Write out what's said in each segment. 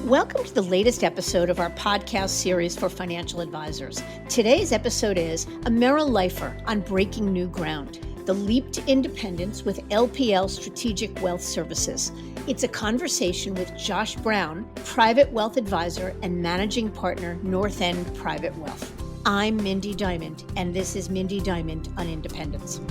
Welcome to the latest episode of our podcast series for financial advisors. Today's episode is a Merrill Lifer on breaking new ground, the leap to independence with LPL Strategic Wealth Services. It's a conversation with Josh Brown, private wealth advisor and managing partner, Northend Private Wealth. I'm Mindy Diamond, and this is Mindy Diamond on Independence.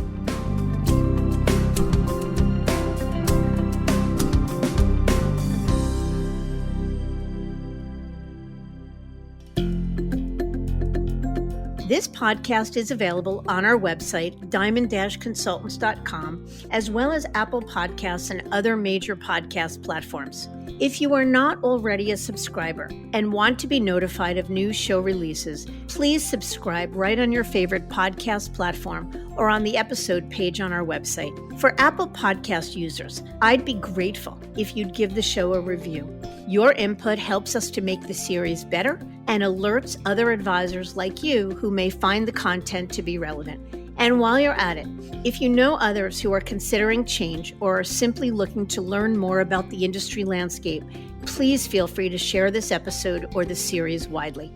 This podcast is available on our website, diamond-consultants.com, as well as Apple Podcasts and other major podcast platforms. If you are not already a subscriber and want to be notified of new show releases, please subscribe right on your favorite podcast platform or on the episode page on our website. For Apple Podcast users, I'd be grateful if you'd give the show a review. Your input helps us to make the series better and alerts other advisors like you who may find the content to be relevant. And while you're at it, if you know others who are considering change or are simply looking to learn more about the industry landscape, please feel free to share this episode or the series widely.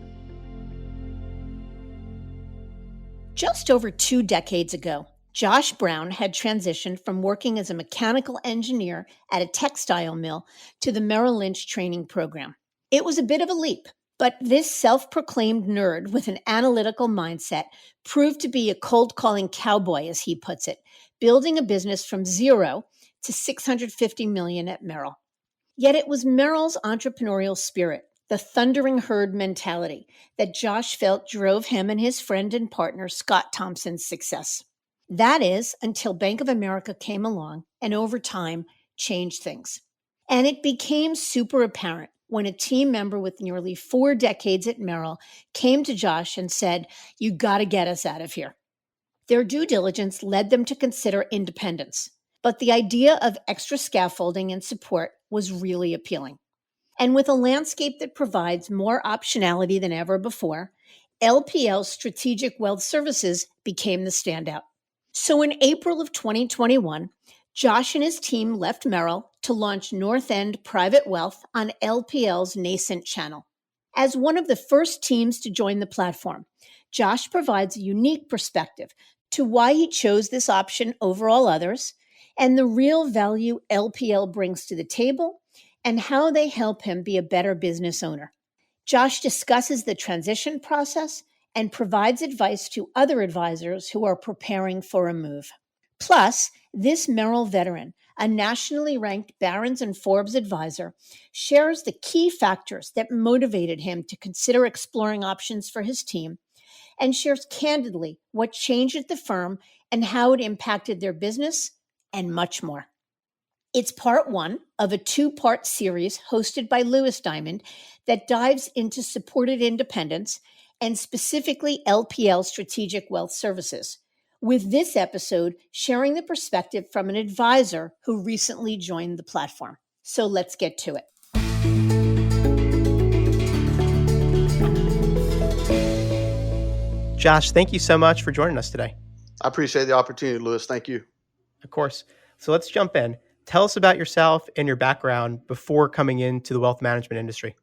Just over 2 decades ago, Josh Brown had transitioned from working as a mechanical engineer at a textile mill to the Merrill Lynch training program. It was a bit of a leap, but this self-proclaimed nerd with an analytical mindset proved to be a cold-calling cowboy, as he puts it, building a business from zero to $650 million at Merrill. Yet it was Merrill's entrepreneurial spirit, the thundering herd mentality, that Josh felt drove him and his friend and partner, Scott Thompson's success. That is, until Bank of America came along and over time changed things. And it became super apparent when a team member with nearly 4 decades at Merrill came to Josh and said, "You got to get us out of here." Their due diligence led them to consider independence, but the idea of extra scaffolding and support was really appealing. And with a landscape that provides more optionality than ever before, LPL Strategic Wealth Services became the standout. So in April of 2021, Josh and his team left Merrill to launch Northend Private Wealth on LPL's nascent channel. As one of the first teams to join the platform, Josh provides a unique perspective to why he chose this option over all others and the real value LPL brings to the table and how they help him be a better business owner. Josh discusses the transition process and provides advice to other advisors who are preparing for a move. Plus, this Merrill veteran, a nationally ranked Barron's and Forbes advisor, shares the key factors that motivated him to consider exploring options for his team and shares candidly what changed at the firm and how it impacted their business and much more. It's part 1 of a 2-part series hosted by Lewis Diamond that dives into supported independence and specifically LPL Strategic Wealth Services, with this episode sharing the perspective from an advisor who recently joined the platform. So let's get to it. Josh, thank you so much for joining us today. I appreciate the opportunity, Lewis. Thank you. Of course. So let's jump in. Tell us about yourself and your background before coming into the wealth management industry.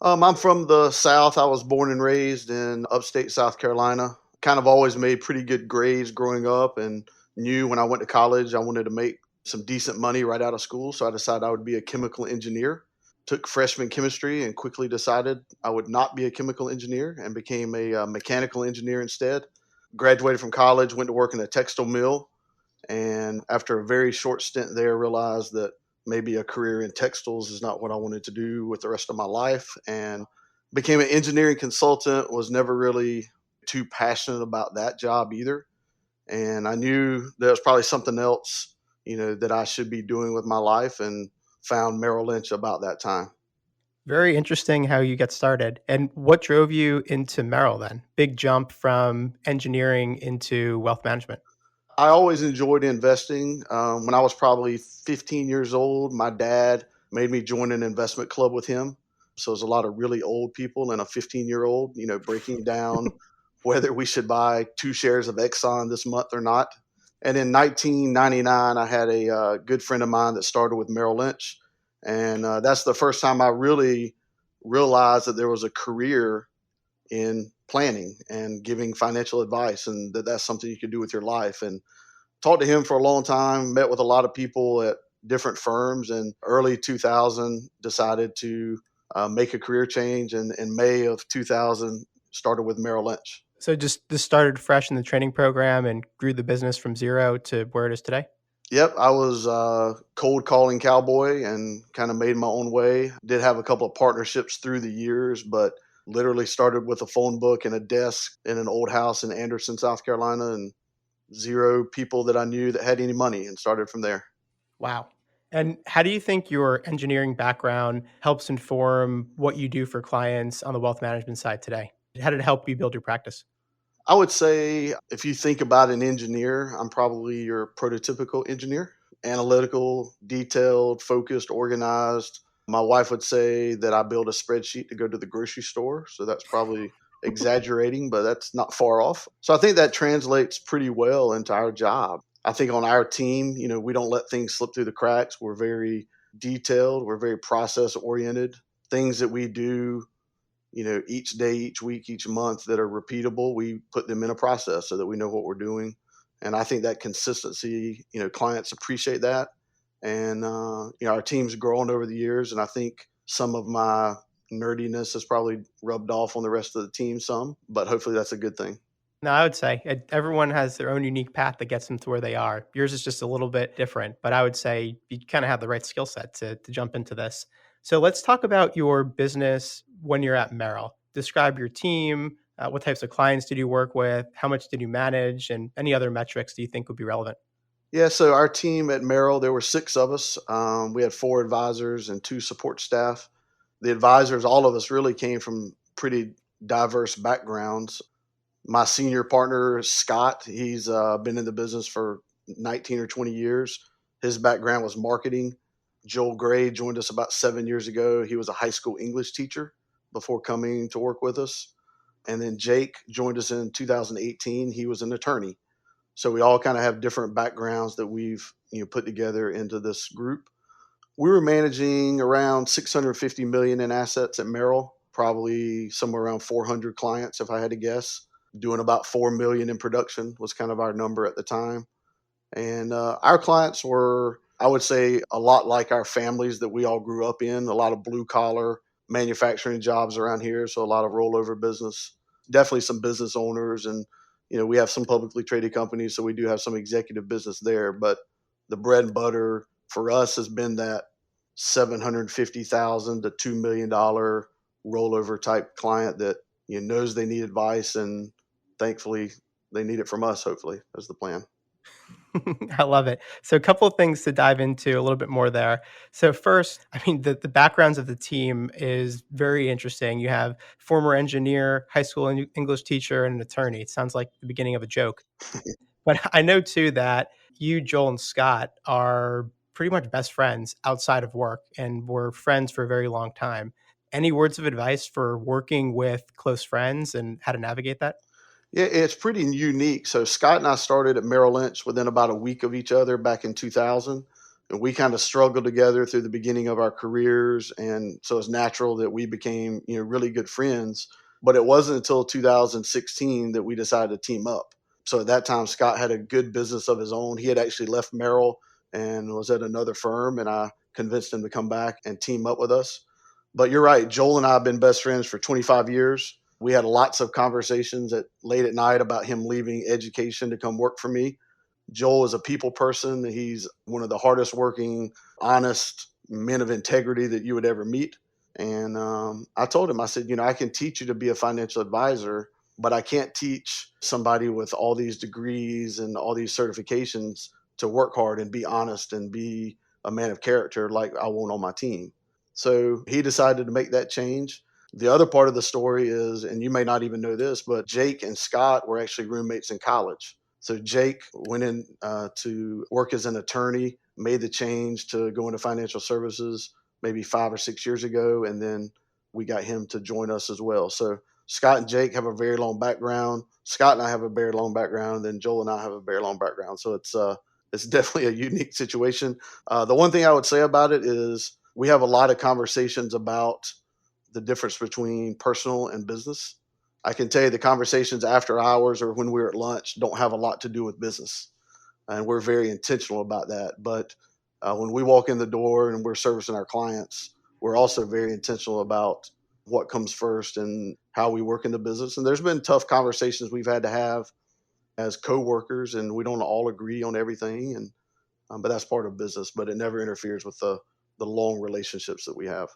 I'm from the South. I was born and raised in upstate South Carolina. Kind of always made pretty good grades growing up and knew when I went to college I wanted to make some decent money right out of school. So I decided I would be a chemical engineer. Took freshman chemistry and quickly decided I would not be a chemical engineer and became a mechanical engineer instead. Graduated from college, went to work in a textile mill. And after a very short stint there, realized that maybe a career in textiles is not what I wanted to do with the rest of my life, and became an engineering consultant. Was never really too passionate about that job either. And I knew there was probably something else, that I should be doing with my life, and found Merrill Lynch about that time. Very interesting how you get started. And what drove you into Merrill then? Big jump from engineering into wealth management. I always enjoyed investing. When I was probably 15 years old, my dad made me join an investment club with him. So there's a lot of really old people and a 15-year-old, breaking down whether we should buy 2 shares of Exxon this month or not. And in 1999, I had a good friend of mine that started with Merrill Lynch. And that's the first time I really realized that there was a career in planning and giving financial advice, and that's something you can do with your life. And talked to him for a long time, met with a lot of people at different firms, and early 2000 decided to make a career change. And in May of 2000, started with Merrill Lynch. So just this started fresh in the training program and grew the business from zero to where it is today? Yep, I was cold calling cowboy and kind of made my own way. Did have a couple of partnerships through the years, but literally started with a phone book and a desk in an old house in Anderson, South Carolina, and zero people that I knew that had any money, and started from there. Wow. And how do you think your engineering background helps inform what you do for clients on the wealth management side today? How did it help you build your practice? I would say if you think about an engineer, I'm probably your prototypical engineer: analytical, detailed, focused, organized. My wife would say that I build a spreadsheet to go to the grocery store. So that's probably exaggerating, but that's not far off. So I think that translates pretty well into our job. I think on our team, we don't let things slip through the cracks. We're very detailed, we're very process oriented. Things that we do each day, each week, each month that are repeatable, we put them in a process so that we know what we're doing. And I think that consistency, clients appreciate that. And, our team's grown over the years. And I think some of my nerdiness has probably rubbed off on the rest of the team some, but hopefully that's a good thing. No, I would say everyone has their own unique path that gets them to where they are. Yours is just a little bit different, but I would say you kind of have the right skill set to jump into this. So let's talk about your business when you're at Merrill. Describe your team. What types of clients did you work with? How much did you manage? And any other metrics do you think would be relevant? Yeah, so our team at Merrill, there were six of us. We had four advisors and two support staff. The advisors, all of us really came from pretty diverse backgrounds. My senior partner, Scott, he's been in the business for 19 or 20 years. His background was marketing. Joel Gray joined us about 7 years ago. He was a high school English teacher before coming to work with us. And then Jake joined us in 2018. He was an attorney. So we all kind of have different backgrounds that we've put together into this group. We were managing around 650 million in assets at Merrill, probably somewhere around 400 clients if I had to guess. Doing about 4 million in production was kind of our number at the time. And our clients were, I would say, a lot like our families that we all grew up in, a lot of blue collar manufacturing jobs around here. So a lot of rollover business, definitely some business owners. And, we have some publicly traded companies. So we do have some executive business there. But the bread and butter for us has been that 750,000 to $2 million rollover type client that knows they need advice, and thankfully they need it from us. Hopefully, that's the plan. I love it. So a couple of things to dive into a little bit more there. So first, I mean, the backgrounds of the team is very interesting. You have former engineer, high school English teacher, and an attorney. It sounds like the beginning of a joke. But I know too that you, Joel, and Scott are pretty much best friends outside of work and were friends for a very long time. Any words of advice for working with close friends and how to navigate that? Yeah, it's pretty unique. So Scott and I started at Merrill Lynch within about a week of each other back in 2000. And we kind of struggled together through the beginning of our careers. And so it's natural that we became, really good friends. But it wasn't until 2016 that we decided to team up. So at that time, Scott had a good business of his own. He had actually left Merrill and was at another firm. And I convinced him to come back and team up with us. But you're right. Joel and I have been best friends for 25 years. We had lots of conversations late at night about him leaving education to come work for me. Joel is a people person. He's one of the hardest working, honest men of integrity that you would ever meet. And I told him, I said, I can teach you to be a financial advisor, but I can't teach somebody with all these degrees and all these certifications to work hard and be honest and be a man of character like I want on my team. So he decided to make that change. The other part of the story is, and you may not even know this, but Jake and Scott were actually roommates in college. So Jake went in to work as an attorney, made the change to go into financial services maybe 5 or 6 years ago, and then we got him to join us as well. So Scott and Jake have a very long background. Scott and I have a very long background. And then Joel and I have a very long background. So it's definitely a unique situation. The one thing I would say about it is we have a lot of conversations about the difference between personal and business. I can tell you the conversations after hours or when we're at lunch don't have a lot to do with business. And we're very intentional about that. But when we walk in the door and we're servicing our clients, we're also very intentional about what comes first and how we work in the business. And there's been tough conversations we've had to have as coworkers, and we don't all agree on everything. And but that's part of business. But it never interferes with the long relationships that we have.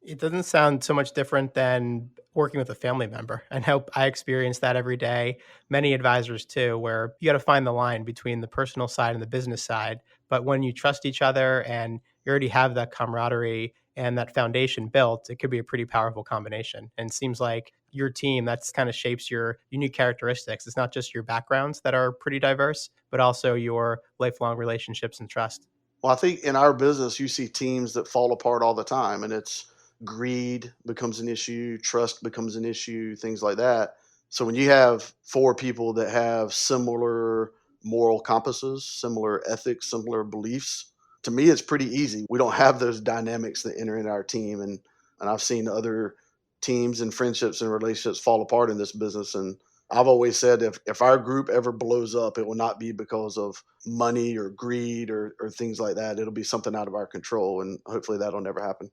It doesn't sound so much different than working with a family member. And how I experience that every day. Many advisors too, where you got to find the line between the personal side and the business side. But when you trust each other and you already have that camaraderie and that foundation built, it could be a pretty powerful combination. And it seems like your team, that's kind of shapes your unique characteristics. It's not just your backgrounds that are pretty diverse, but also your lifelong relationships and trust. Well, I think in our business, you see teams that fall apart all the time, and it's greed becomes an issue, trust becomes an issue, things like that. So when you have four people that have similar moral compasses, similar ethics, similar beliefs, to me, it's pretty easy. We don't have those dynamics that enter in our team, and I've seen other teams and friendships and relationships fall apart in this business. And I've always said if our group ever blows up, it will not be because of money or greed or things like that. It'll be something out of our control, and hopefully that'll never happen.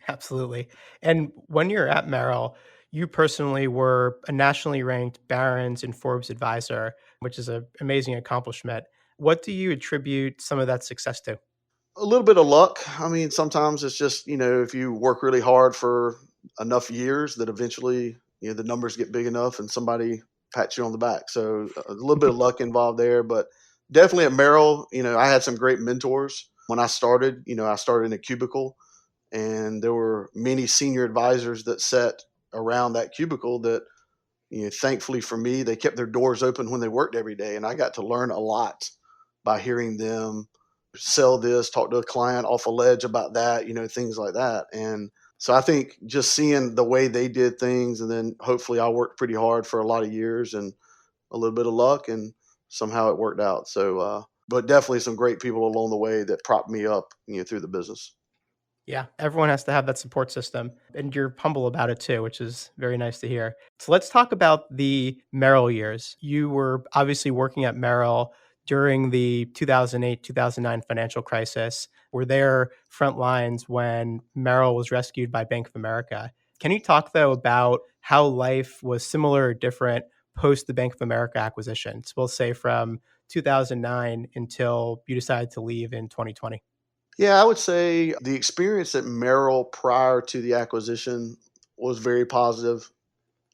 Absolutely. And when you're at Merrill, you personally were a nationally ranked Barron's and Forbes advisor, which is an amazing accomplishment. What do you attribute some of that success to? A little bit of luck. I mean, sometimes it's just, if you work really hard for enough years that eventually, the numbers get big enough and somebody pats you on the back. So a little bit of luck involved there, but definitely at Merrill, I had some great mentors. When I started, I started in a cubicle, and there were many senior advisors that sat around that cubicle that, thankfully for me, they kept their doors open when they worked every day. And I got to learn a lot by hearing them sell this, talk to a client off a ledge about that, things like that. And so I think just seeing the way they did things, and then hopefully I worked pretty hard for a lot of years and a little bit of luck, and somehow it worked out. So, but definitely some great people along the way that propped me up, through the business. Yeah, everyone has to have that support system. And you're humble about it too, which is very nice to hear. So let's talk about the Merrill years. You were obviously working at Merrill during the 2008, 2009 financial crisis. Were there front lines when Merrill was rescued by Bank of America. Can you talk though about how life was similar or different post the Bank of America acquisition? So we'll say from 2009 until you decided to leave in 2020. Yeah, I would say the experience at Merrill prior to the acquisition was very positive.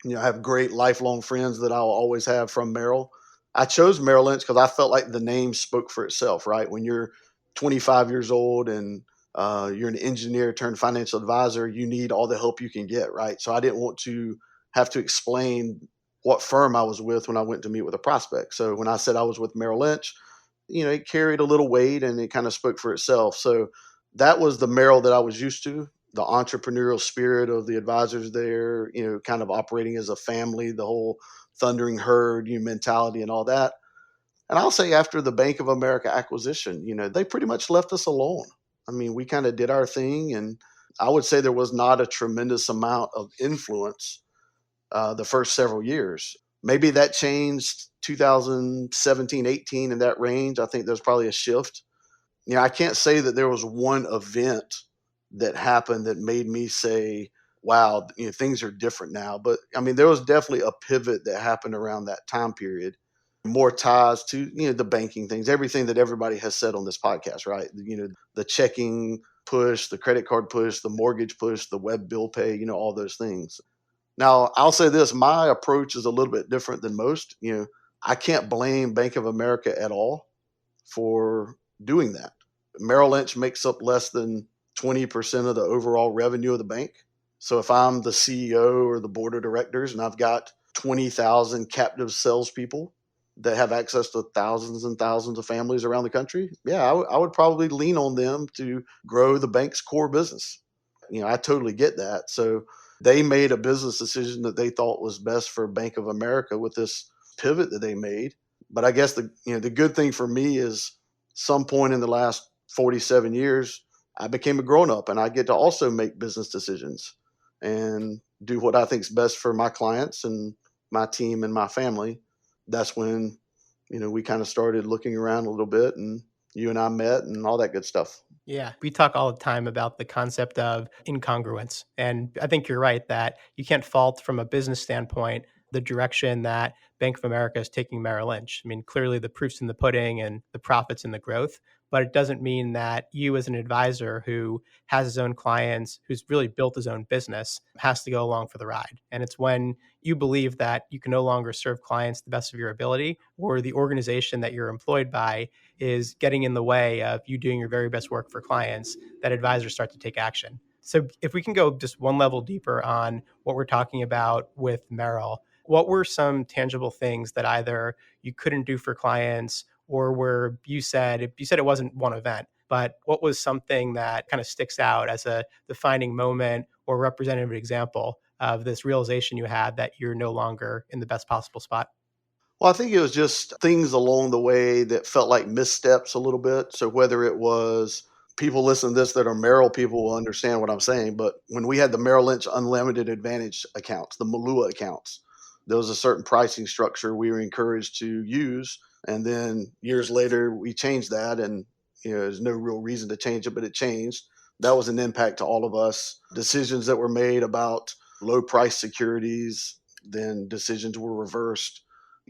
I have great lifelong friends that I'll always have from Merrill. I chose Merrill Lynch because I felt like the name spoke for itself, right? When you're 25 years old and you're an engineer turned financial advisor, you need all the help you can get, right? So I didn't want to have to explain what firm I was with when I went to meet with a prospect. So when I said I was with Merrill Lynch, it carried a little weight and it kind of spoke for itself. So that was the Merrill that I was used to, the entrepreneurial spirit of the advisors there, kind of operating as a family, the whole thundering herd, mentality and all that. And I'll say after the Bank of America acquisition, they pretty much left us alone. I mean, we kind of did our thing, and I would say there was not a tremendous amount of influence the first several years. Maybe that changed 2017, 18 in that range. I think there's probably a shift. I can't say that there was one event that happened that made me say, wow, things are different now. But I mean, there was definitely a pivot that happened around that time period. More ties to, the banking things, everything that everybody has said on this podcast, right? The checking push, the credit card push, the mortgage push, the web bill pay, all those things. Now, I'll say this, my approach is a little bit different than most. I can't blame Bank of America at all for doing that. Merrill Lynch makes up less than 20% of the overall revenue of the bank. So if I'm the CEO or the board of directors and I've got 20,000 captive salespeople that have access to thousands and thousands of families around the country, yeah, I would probably lean on them to grow the bank's core business. I totally get that. So They made a business decision that they thought was best for Bank of America with this pivot that they made. But I guess the good thing for me is some point in the last 47 years, I became a grown up and I get to also make business decisions and do what I think is best for my clients and my team and my family. That's when, we kind of started looking around a little bit, and you and I met and all that good stuff. Yeah, we talk all the time about the concept of incongruence. And I think you're right that you can't fault from a business standpoint the direction that Bank of America is taking Merrill Lynch. I mean, clearly the proof's in the pudding and the profits in the growth, but it doesn't mean that you as an advisor who has his own clients, who's really built his own business, has to go along for the ride. And it's when you believe that you can no longer serve clients to the best of your ability, or the organization that you're employed by is getting in the way of you doing your very best work for clients, that advisors start to take action. So if we can go just one level deeper on what we're talking about with Merrill, what were some tangible things that either you couldn't do for clients, or where you said it wasn't one event, but what was something that kind of sticks out as a defining moment or representative example of this realization you had that you're no longer in the best possible spot? Well, I think it was just things along the way that felt like missteps a little bit. So whether it was people listening to this that are Merrill people will understand what I'm saying, but when we had the Merrill Lynch Unlimited Advantage accounts, the Malua accounts, there was a certain pricing structure we were encouraged to use. And then years later, we changed that, and there's no real reason to change it, but it changed. That was an impact to all of us. Decisions that were made about low price securities, then decisions were reversed.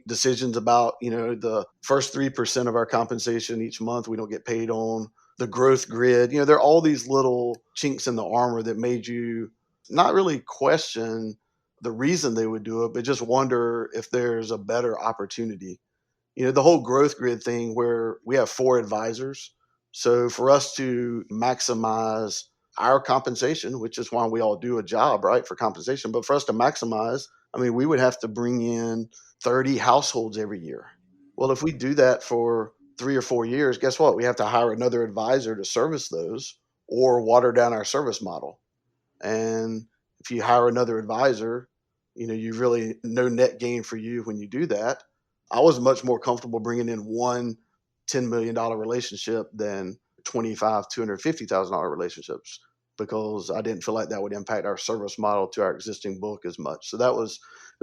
Decisions about the first 3% of our compensation each month we don't get paid on, the growth grid. There are all these little chinks in the armor that made you not really question the reason they would do it, but just wonder if there's a better opportunity. The whole growth grid thing, where we have 4 advisors, so for us to maximize our compensation, which is why we all do a job, right, for compensation, but for us to maximize, I mean, we would have to bring in 30 households every year. Well, if we do that for 3 or 4 years, guess what? We have to hire another advisor to service those, or water down our service model. And if you hire another advisor, you really no net gain for you when you do that. I was much more comfortable bringing in one $10 million relationship than 25, $250,000 relationships, because I didn't feel like that would impact our service model to our existing book as much. So it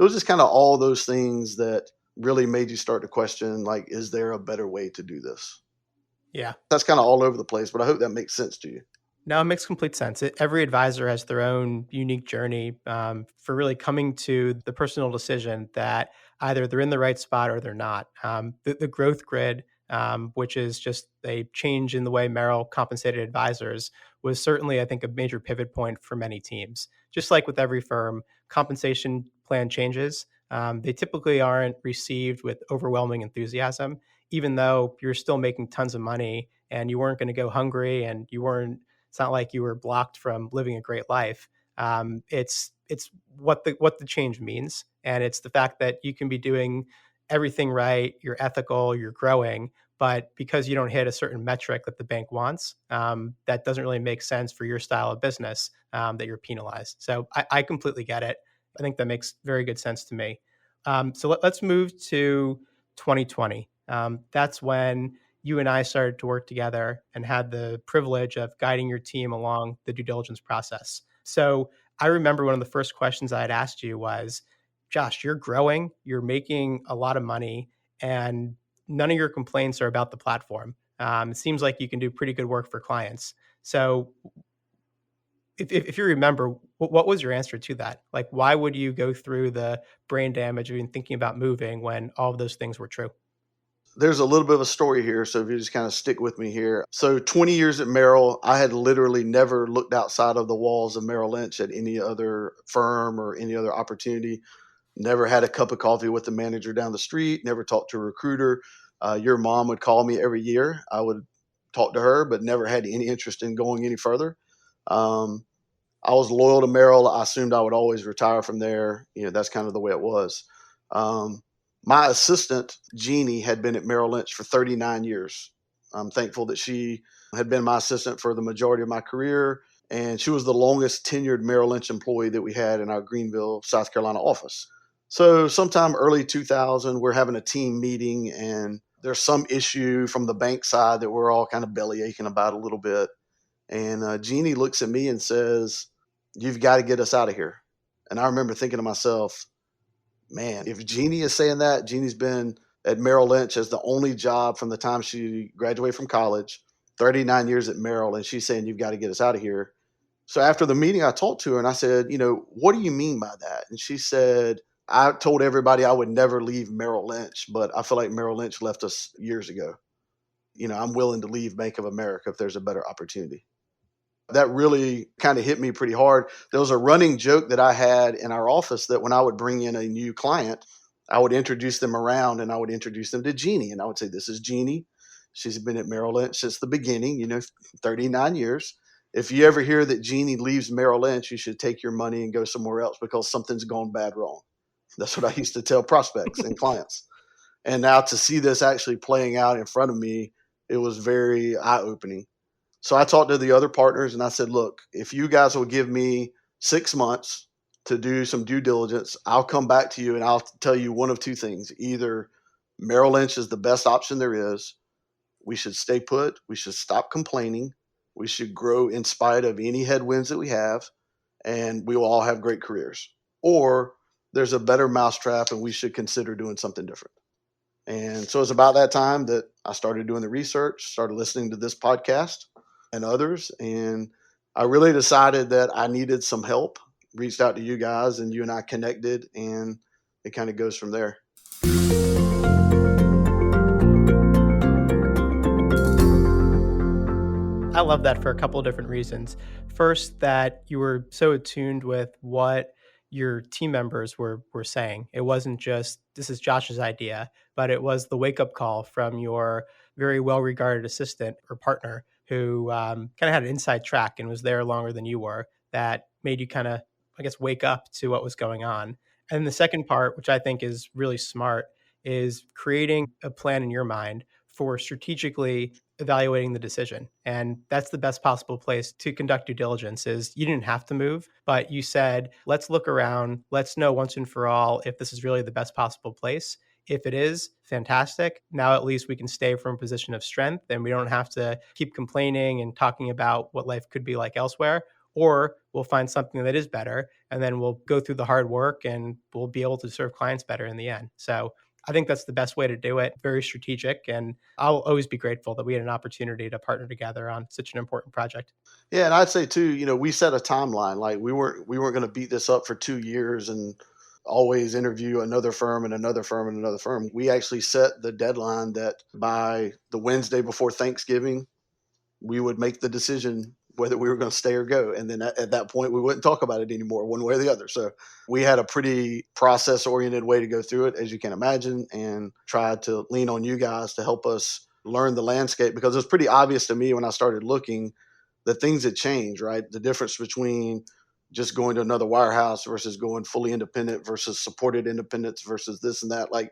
was just kind of all those things that really made you start to question, like, is there a better way to do this? Yeah. That's kind of all over the place, but I hope that makes sense to you. No, it makes complete sense. Every advisor has their own unique journey for really coming to the personal decision that either they're in the right spot or they're not. The growth grid, which is just a change in the way Merrill compensated advisors, was certainly, I think, a major pivot point for many teams. Just like with every firm, compensation plan changes. They typically aren't received with overwhelming enthusiasm, even though you're still making tons of money and you weren't going to go hungry, and it's not like you were blocked from living a great life. It's what the change means, and it's the fact that you can be doing everything right, you're ethical, you're growing, but because you don't hit a certain metric that the bank wants, that doesn't really make sense for your style of business, that you're penalized. So I completely get it. I think that makes very good sense to me. So let's move to 2020. That's when you and I started to work together and had the privilege of guiding your team along the due diligence process. So I remember one of the first questions I had asked you was, Josh, you're growing, you're making a lot of money, and none of your complaints are about the platform. It seems like you can do pretty good work for clients. So if you remember, what was your answer to that? Like, why would you go through the brain damage of even thinking about moving when all of those things were true? There's a little bit of a story here, so if you just kind of stick with me here. So 20 years at Merrill, I had literally never looked outside of the walls of Merrill Lynch at any other firm or any other opportunity. Never had a cup of coffee with the manager down the street, never talked to a recruiter. Your mom would call me every year. I would talk to her, but never had any interest in going any further. Um, I was loyal to Merrill. I assumed I would always retire from there. That's kind of the way it was. Um, my assistant, Jeannie, had been at Merrill Lynch for 39 years. I'm thankful that she had been my assistant for the majority of my career. And she was the longest tenured Merrill Lynch employee that we had in our Greenville, South Carolina office. So sometime early 2000, we're having a team meeting, and there's some issue from the bank side that we're all kind of belly aching about a little bit. And Jeannie looks at me and says, "You've got to get us out of here." And I remember thinking to myself, man, if Jeannie is saying that, Jeannie's been at Merrill Lynch as the only job from the time she graduated from college, 39 years at Merrill, and she's saying, "You've got to get us out of here." So after the meeting, I talked to her and I said, "What do you mean by that?" And she said, "I told everybody I would never leave Merrill Lynch, but I feel like Merrill Lynch left us years ago. I'm willing to leave Bank of America if there's a better opportunity." That really kind of hit me pretty hard. There was a running joke that I had in our office that when I would bring in a new client, I would introduce them around and I would introduce them to Jeannie. And I would say, "This is Jeannie. She's been at Merrill Lynch since the beginning, 39 years. If you ever hear that Jeannie leaves Merrill Lynch, you should take your money and go somewhere else because something's gone bad wrong." That's what I used to tell prospects and clients. And now to see this actually playing out in front of me, it was very eye opening. So I talked to the other partners and I said, "Look, if you guys will give me 6 months to do some due diligence, I'll come back to you and I'll tell you one of two things. Either Merrill Lynch is the best option there is, we should stay put, we should stop complaining, we should grow in spite of any headwinds that we have, and we will all have great careers. Or there's a better mousetrap and we should consider doing something different." And so it's about that time that I started doing the research, started listening to this podcast and others. And I really decided that I needed some help, reached out to you guys, and you and I connected, and it kind of goes from there. I love that for a couple of different reasons. First, that you were so attuned with what your team members were saying. It wasn't just, this is Josh's idea, but it was the wake up call from your very well regarded assistant or partner who kind of had an inside track and was there longer than you were, that made you kind of, I guess, wake up to what was going on. And the second part, which I think is really smart, is creating a plan in your mind for strategically evaluating the decision. And that's the best possible place to conduct due diligence. Is you didn't have to move, but you said, let's look around, let's know once and for all if this is really the best possible place. If it is, fantastic. Now at least we can stay from a position of strength and we don't have to keep complaining and talking about what life could be like elsewhere. Or we'll find something that is better and then we'll go through the hard work and we'll be able to serve clients better in the end. So I think that's the best way to do it. Very strategic. And I'll always be grateful that we had an opportunity to partner together on such an important project. Yeah, and I'd say too, we set a timeline. Like we weren't going to beat this up for 2 years and always interview another firm and another firm and another firm. We actually set the deadline that by the Wednesday before Thanksgiving, we would make the decision whether we were going to stay or go. And then at that point, we wouldn't talk about it anymore, one way or the other. So we had a pretty process oriented way to go through it, as you can imagine, and tried to lean on you guys to help us learn the landscape, because it was pretty obvious to me when I started looking that things had changed, right? The difference between just going to another wirehouse versus going fully independent versus supported independence versus this and that. Like,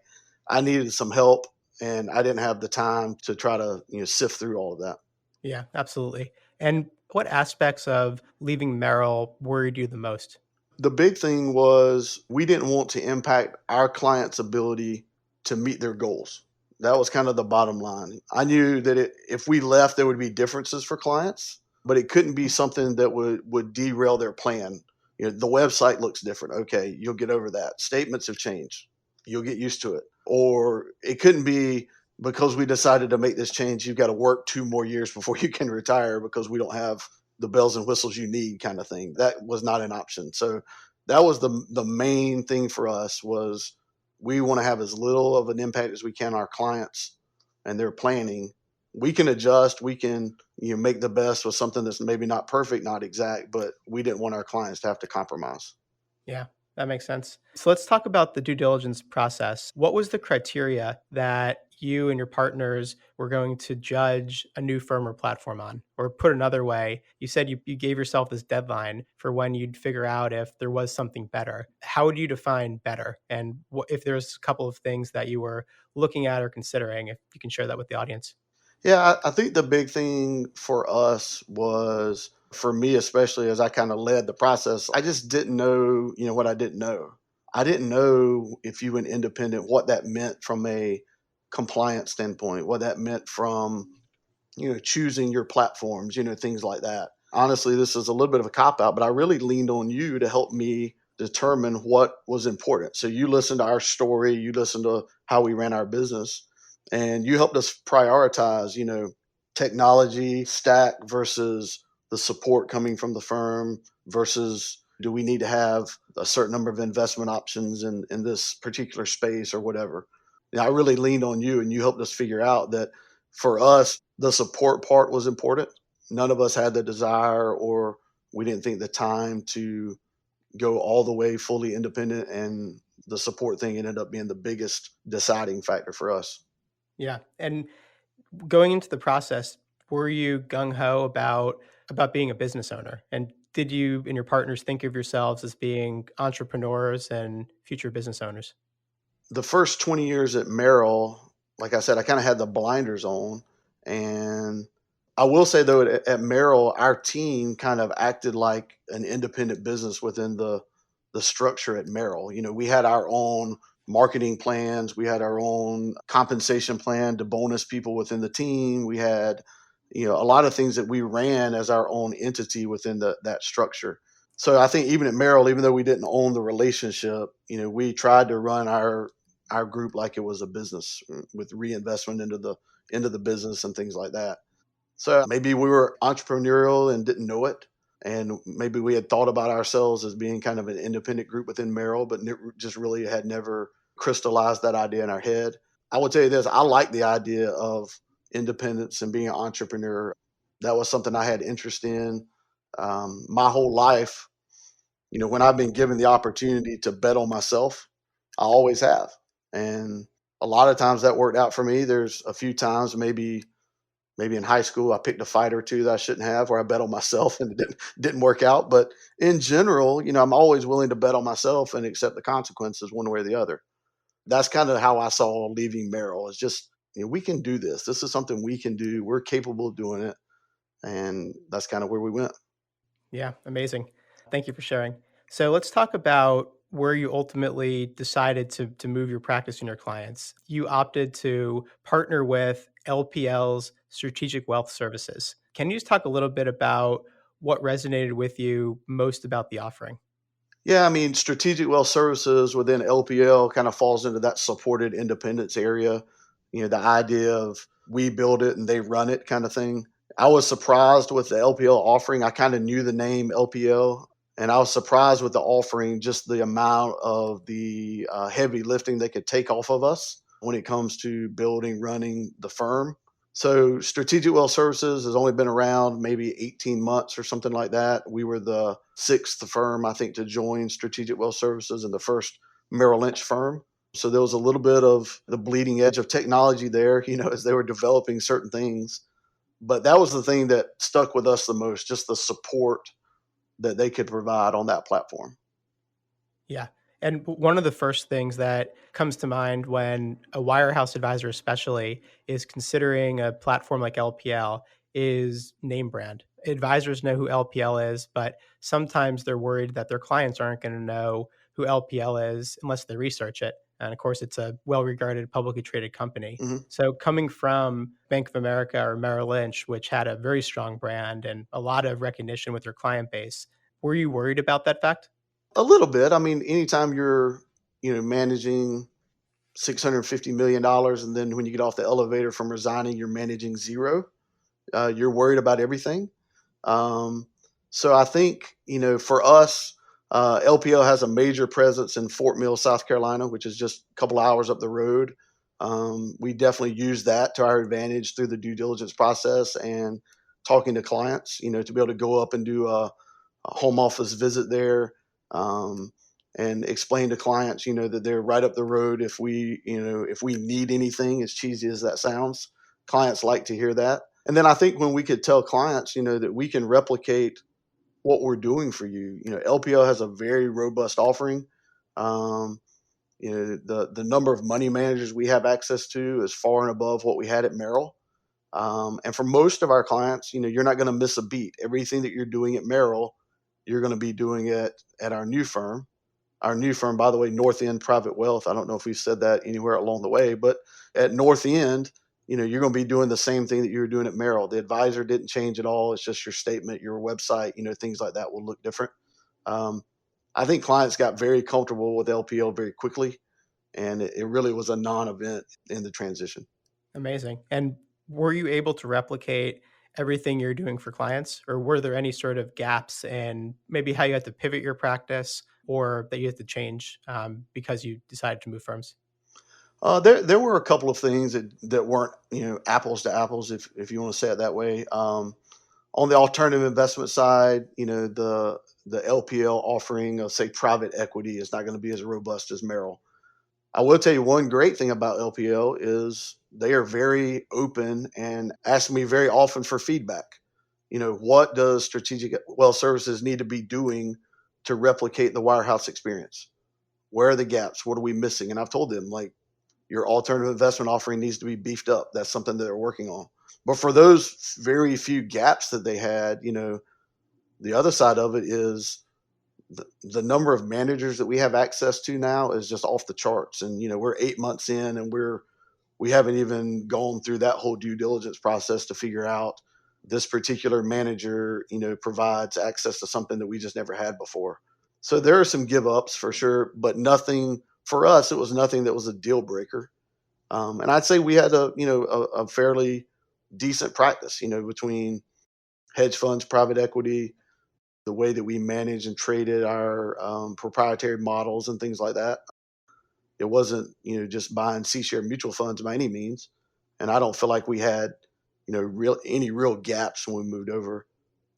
I needed some help and I didn't have the time to try to sift through all of that. Yeah, absolutely. And what aspects of leaving Merrill worried you the most? The big thing was we didn't want to impact our clients' ability to meet their goals. That was kind of the bottom line. I knew that if we left, there would be differences for clients, but it couldn't be something that would derail their plan. The website looks different. Okay, you'll get over that. Statements have changed. You'll get used to it. Or it couldn't be, because we decided to make this change, you've got to work 2 more years before you can retire because we don't have the bells and whistles you need, kind of thing. That was not an option. So that was the main thing for us. Was we want to have as little of an impact as we can on our clients and their planning. We can adjust, we can make the best with something that's maybe not perfect, not exact, but we didn't want our clients to have to compromise. Yeah, that makes sense. So let's talk about the due diligence process. What was the criteria that you and your partners were going to judge a new firm or platform on? Or put another way, you said you gave yourself this deadline for when you'd figure out if there was something better. How would you define better? And if there's a couple of things that you were looking at or considering, if you can share that with the audience. Yeah, I think the big thing for us was For me, especially as I kind of led the process, I just didn't know, what I didn't know. I didn't know if you went independent, what that meant from a compliance standpoint, what that meant from, choosing your platforms, things like that. Honestly, this is a little bit of a cop out, but I really leaned on you to help me determine what was important. So you listened to our story, you listened to how we ran our business, and you helped us prioritize, technology stack versus the support coming from the firm versus do we need to have a certain number of investment options in this particular space or whatever. I really leaned on you and you helped us figure out that for us, the support part was important. None of us had the desire or we didn't think the time to go all the way fully independent. And the support thing ended up being the biggest deciding factor for us. Yeah. And going into the process, were you gung ho about being a business owner? And did you and your partners think of yourselves as being entrepreneurs and future business owners? The first 20 years at Merrill, like I said, I kind of had the blinders on. And I will say, though, at Merrill, our team kind of acted like an independent business within the structure at Merrill. We had our own marketing plans, we had our own compensation plan to bonus people within the team. We had, a lot of things that we ran as our own entity within that structure. So I think even at Merrill, even though we didn't own the relationship, we tried to run our group like it was a business with reinvestment into the business and things like that. So maybe we were entrepreneurial and didn't know it. And maybe we had thought about ourselves as being kind of an independent group within Merrill, but just really had never crystallized that idea in our head. I will tell you this, I like the idea of independence and being an entrepreneur. That was something I had interest in my whole life. When I've been given the opportunity to bet on myself, I always have. And a lot of times that worked out for me. There's a few times maybe in high school I picked a fight or two that I shouldn't have where I bet on myself and it didn't work out. But in general, I'm always willing to bet on myself and accept the consequences one way or the other. That's kind of how I saw leaving Merrill. It's just, we can do this. This is something we can do. We're capable of doing it. And that's kind of where we went. Yeah, amazing. Thank you for sharing. So let's talk about where you ultimately decided to move your practice and your clients. You opted to partner with LPL's Strategic Wealth Services. Can you just talk a little bit about what resonated with you most about the offering? Yeah, I mean, Strategic Wealth Services within LPL kind of falls into that supported independence area. The idea of we build it and they run it kind of thing. I was surprised with the LPL offering. I kind of knew the name LPL, and I was surprised with the offering, just the amount of the heavy lifting they could take off of us when it comes to building, running the firm. So Strategic Wealth Services has only been around maybe 18 months or something like that. We were the sixth firm, I think, to join Strategic Wealth Services and the first Merrill Lynch firm. So there was a little bit of the bleeding edge of technology there, as they were developing certain things. But that was the thing that stuck with us the most, just the support that they could provide on that platform. Yeah. And one of the first things that comes to mind when a wirehouse advisor, especially, is considering a platform like LPL is name brand. Advisors know who LPL is, but sometimes they're worried that their clients aren't going to know who LPL is unless they research it. And of course, it's a well regarded publicly traded company. Mm-hmm. So, coming from Bank of America or Merrill Lynch, which had a very strong brand and a lot of recognition with their client base, were you worried about that fact? A little bit. I mean, anytime you're, managing $650 million, and then when you get off the elevator from resigning, you're managing zero. You're worried about everything. Um, so I think, for us, LPL has a major presence in Fort Mill, South Carolina, which is just a couple hours up the road. We definitely use that to our advantage through the due diligence process and talking to clients, to be able to go up and do a home office visit there. Um, and explain to clients, that they're right up the road if we need anything, as cheesy as that sounds. Clients like to hear that. And then I think when we could tell clients, that we can replicate what we're doing for you, LPL has a very robust offering. Um, the number of money managers we have access to is far and above what we had at Merrill. And for most of our clients, you're not going to miss a beat. Everything that you're doing at Merrill, you're going to be doing it at our new firm. Our new firm, by the way, Northend Private Wealth. I don't know if we've said that anywhere along the way, but at North End, you're going to be doing the same thing that you were doing at Merrill. The advisor didn't change at all. It's just your statement, your website, things like that will look different. Um, I think clients got very comfortable with LPL very quickly, and it really was a non-event in the transition. Amazing. And were you able to replicate everything you're doing for clients, or were there any sort of gaps in maybe how you had to pivot your practice or that you had to change because you decided to move firms? There were a couple of things that weren't apples to apples, if you want to say it that way. On the alternative investment side, the LPL offering of, say, private equity is not going to be as robust as Merrill. I will tell you one great thing about LPL is they are very open and ask me very often for feedback. What does Strategic Wealth Services need to be doing to replicate the wirehouse experience? Where are the gaps? What are we missing? And I've told them, like, your alternative investment offering needs to be beefed up. That's something that they're working on. But for those very few gaps that they had, the other side of it is the number of managers that we have access to now is just off the charts. And we're 8 months in, and we haven't even gone through that whole due diligence process to figure out this particular manager provides access to something that we just never had before. So there are some give ups for sure, but nothing for us. It was nothing that was a deal breaker. And I'd say we had a fairly decent practice between hedge funds, private equity, the way that we managed and traded our proprietary models and things like that. It wasn't just buying C share mutual funds by any means, and I don't feel like we had any real gaps when we moved over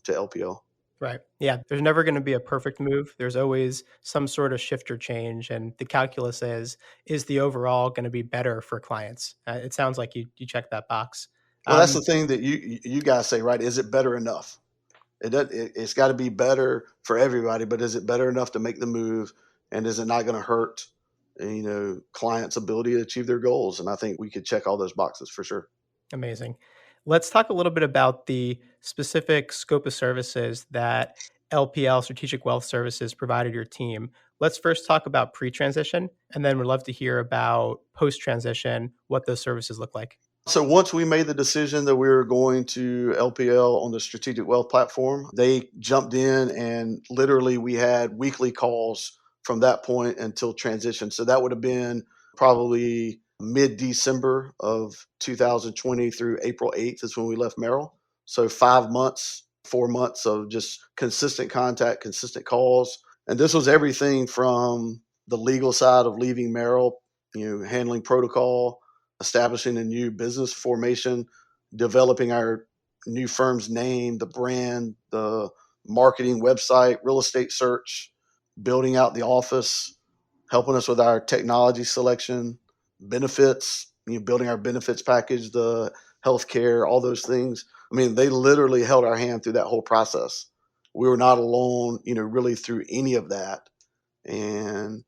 to LPL. Right. Yeah. There's never going to be a perfect move. There's always some sort of shift or change. And the calculus is the overall going to be better for clients? It sounds like you check that box. Well, that's the Um, thing that you guys say, right? Is it better enough? It's got to be better for everybody, but is it better enough to make the move? And is it not going to hurt clients' ability to achieve their goals? And I think we could check all those boxes for sure. Amazing. Let's talk a little bit about the specific scope of services that LPL Strategic Wealth Services provided your team. Let's first talk about pre-transition, and then we'd love to hear about post-transition, what those services look like. So once we made the decision that we were going to LPL on the Strategic Wealth platform, they jumped in, and literally we had weekly calls from that point until transition. So that would have been probably mid-December of 2020 through April 8th is when we left Merrill. So 5 months, 4 months of just consistent contact, consistent calls. And this was everything from the legal side of leaving Merrill, handling protocol, establishing a new business formation, developing our new firm's name, the brand, the marketing website, real estate search, building out the office, helping us with our technology selection, benefits, building our benefits package, the healthcare, all those things. I mean, they literally held our hand through that whole process. We were not alone, really through any of that. And,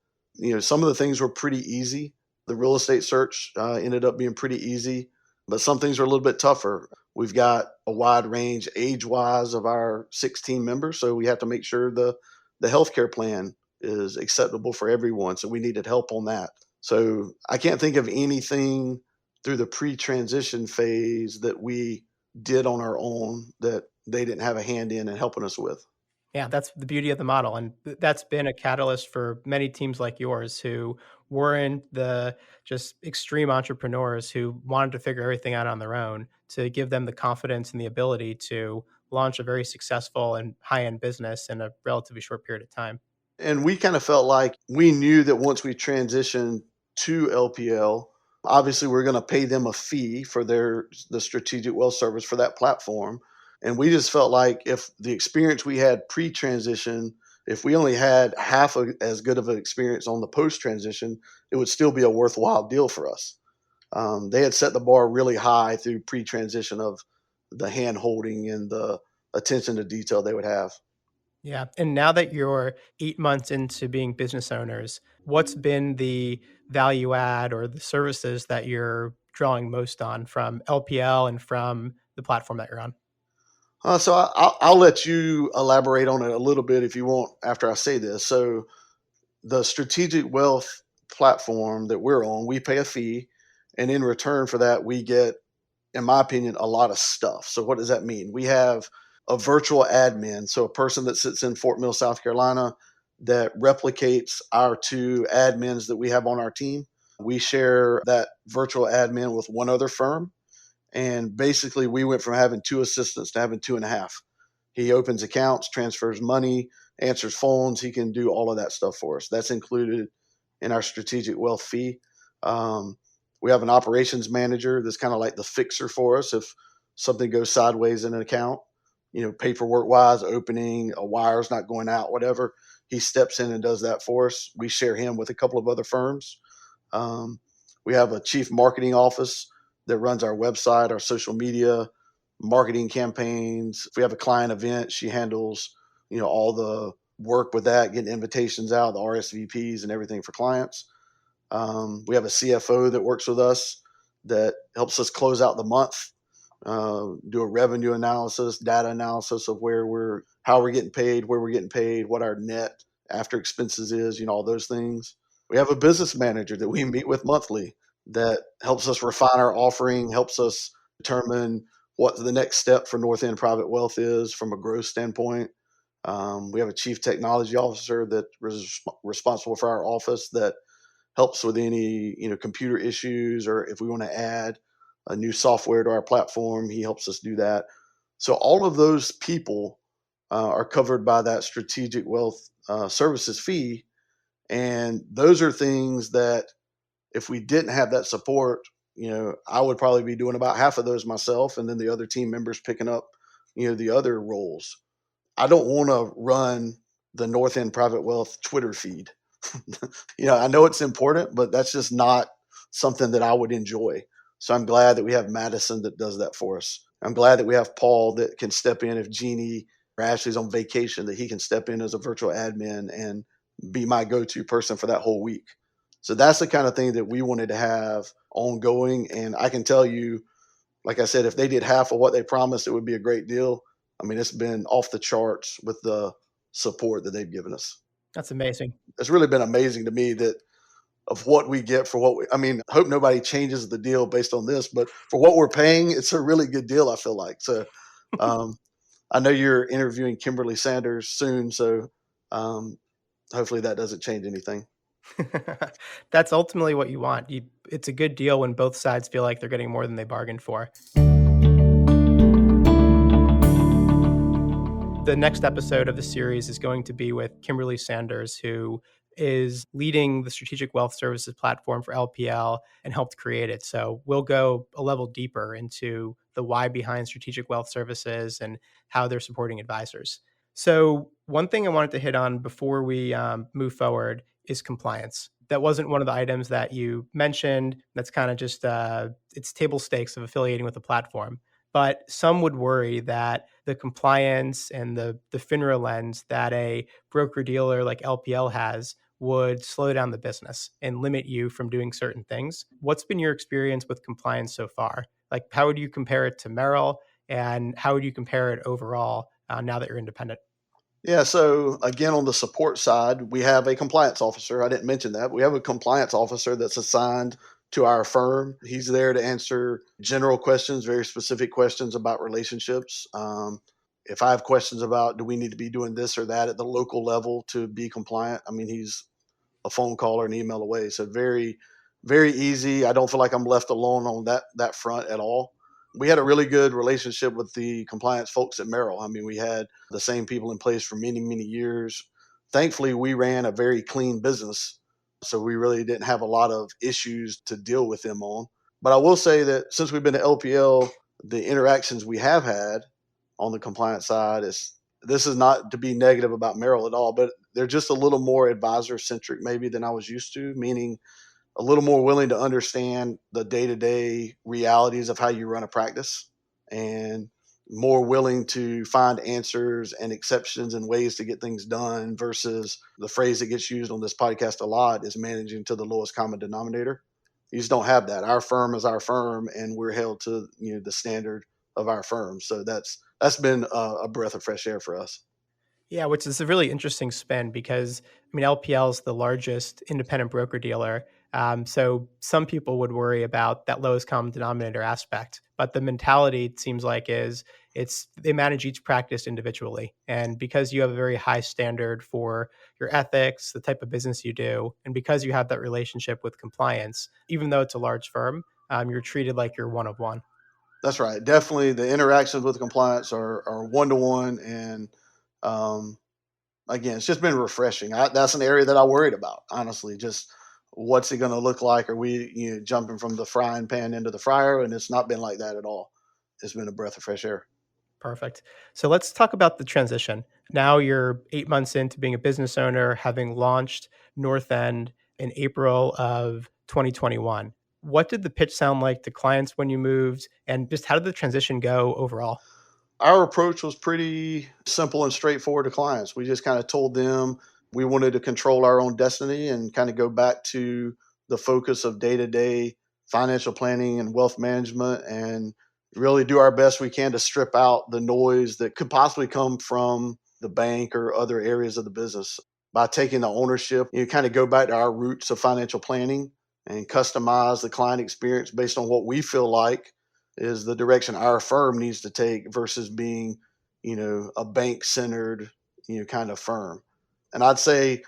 some of the things were pretty easy. The real estate search ended up being pretty easy, but some things are a little bit tougher. We've got a wide range age wise of our 16 members, so we have to make sure the healthcare plan is acceptable for everyone. So we needed help on that. So I can't think of anything through the pre-transition phase that we did on our own that they didn't have a hand in and helping us with. Yeah, that's the beauty of the model, and that's been a catalyst for many teams like yours who weren't the just extreme entrepreneurs who wanted to figure everything out on their own, to give them the confidence and the ability to launch a very successful and high-end business in a relatively short period of time. And we kind of felt like we knew that once we transitioned to LPL, obviously we're going to pay them a fee for the strategic wealth service for that platform. And we just felt like if the experience we had pre-transition, if we only had half as good of an experience on the post-transition, it would still be a worthwhile deal for us. They had set the bar really high through pre-transition of the hand holding and the attention to detail they would have. Yeah. And now that you're 8 months into being business owners, what's been the value add or the services that you're drawing most on from LPL and from the platform that you're on? So I'll let you elaborate on it a little bit if you want after I say this. So the strategic wealth platform that we're on, we pay a fee, and in return for that, we get, in my opinion, a lot of stuff. So what does that mean? We have a virtual admin, so a person that sits in Fort Mill, South Carolina, that replicates our two admins that we have on our team. We share that virtual admin with one other firm. And basically, we went from having two assistants to having two and a half. He opens accounts, transfers money, answers phones. He can do all of that stuff for us. That's included in our strategic wealth fee. Um, we have an operations manager that's kind of like the fixer for us if something goes sideways in an account, paperwork wise, opening, a wire's not going out, whatever. He steps in and does that for us. We share him with a couple of other firms. Um, we have a chief marketing office that runs our website, our social media, marketing campaigns. If we have a client event, she handles, all the work with that, getting invitations out, the RSVPs and everything for clients. We have a CFO that works with us that helps us close out the month, do a revenue analysis, data analysis of how we're getting paid, where we're getting paid, what our net after expenses is, all those things. We have a business manager that we meet with monthly that helps us refine our offering, helps us determine what the next step for Northend Private Wealth is from a growth standpoint. We have a chief technology officer that is responsible for our office that helps with any computer issues, or if we want to add a new software to our platform, he helps us do that. So all of those people are covered by that strategic wealth services fee, and those are things that if we didn't have that support, I would probably be doing about half of those myself, and then the other team members picking up, the other roles. I don't want to run the Northend Private Wealth Twitter feed. I know it's important, but that's just not something that I would enjoy. So I'm glad that we have Madison that does that for us. I'm glad that we have Paul that can step in if Jeannie or Ashley's on vacation, that he can step in as a virtual admin and be my go-to person for that whole week. So that's the kind of thing that we wanted to have ongoing. And I can tell you, like I said, if they did half of what they promised, it would be a great deal. I mean, it's been off the charts with the support that they've given us. That's amazing. It's really been amazing to me that of what we get for I hope nobody changes the deal based on this, but for what we're paying, it's a really good deal, I feel like. So I know you're interviewing Kimberly Sanders soon, so hopefully that doesn't change anything. That's ultimately what you want. It's a good deal when both sides feel like they're getting more than they bargained for. The next episode of the series is going to be with Kimberly Sanders, who is leading the Strategic Wealth Services platform for LPL and helped create it. So we'll go a level deeper into the why behind Strategic Wealth Services and how they're supporting advisors. So one thing I wanted to hit on before we move forward is compliance. That wasn't one of the items that you mentioned. That's kind of just it's table stakes of affiliating with the platform. But some would worry that the compliance and the FINRA lens that a broker-dealer like LPL has would slow down the business and limit you from doing certain things. What's been your experience with compliance so far? Like, how would you compare it to Merrill, and how would you compare it overall now that you're independent? Yeah, so again, on the support side, we have a compliance officer. I didn't mention that. We have a compliance officer that's assigned to our firm. He's there to answer general questions, very specific questions about relationships. If I have questions about do we need to be doing this or that at the local level to be compliant, I mean, he's a phone call or an email away. So very, very easy. I don't feel like I'm left alone on that front at all. We had a really good relationship with the compliance folks at Merrill. I mean, we had the same people in place for many, many years. Thankfully, we ran a very clean business, so we really didn't have a lot of issues to deal with them on. But I will say that since we've been to LPL, the interactions we have had on the compliance side this is not to be negative about Merrill at all, but they're just a little more advisor centric maybe than I was used to, meaning a little more willing to understand the day-to-day realities of how you run a practice and more willing to find answers and exceptions and ways to get things done versus the phrase that gets used on this podcast a lot is managing to the lowest common denominator. You just don't have that. Our firm is our firm, and we're held to the standard of our firm. So that's been a breath of fresh air for us. Yeah, which is a really interesting spin because I mean LPL is the largest independent broker dealer. So some people would worry about that lowest common denominator aspect, but the mentality it seems like is it's they manage each practice individually, and because you have a very high standard for your ethics, the type of business you do, and because you have that relationship with compliance, even though it's a large firm, you're treated like you're one of one. That's right. Definitely, the interactions with compliance are one to one, and um, again, it's just been refreshing. That's an area that I worried about, honestly. Just what's it going to look like? Are we jumping from the frying pan into the fryer? And it's not been like that at all. It's been a breath of fresh air. Perfect. So let's talk about the transition. Now you're 8 months into being a business owner, having launched Northend in April of 2021. What did the pitch sound like to clients when you moved? And just how did the transition go overall? Our approach was pretty simple and straightforward to clients. We just kind of told them we wanted to control our own destiny and kind of go back to the focus of day to day financial planning and wealth management, and really do our best we can to strip out the noise that could possibly come from the bank or other areas of the business. By taking the ownership, you kind of go back to our roots of financial planning and customize the client experience based on what we feel like is the direction our firm needs to take versus being, a bank centered, kind of firm. And I'd say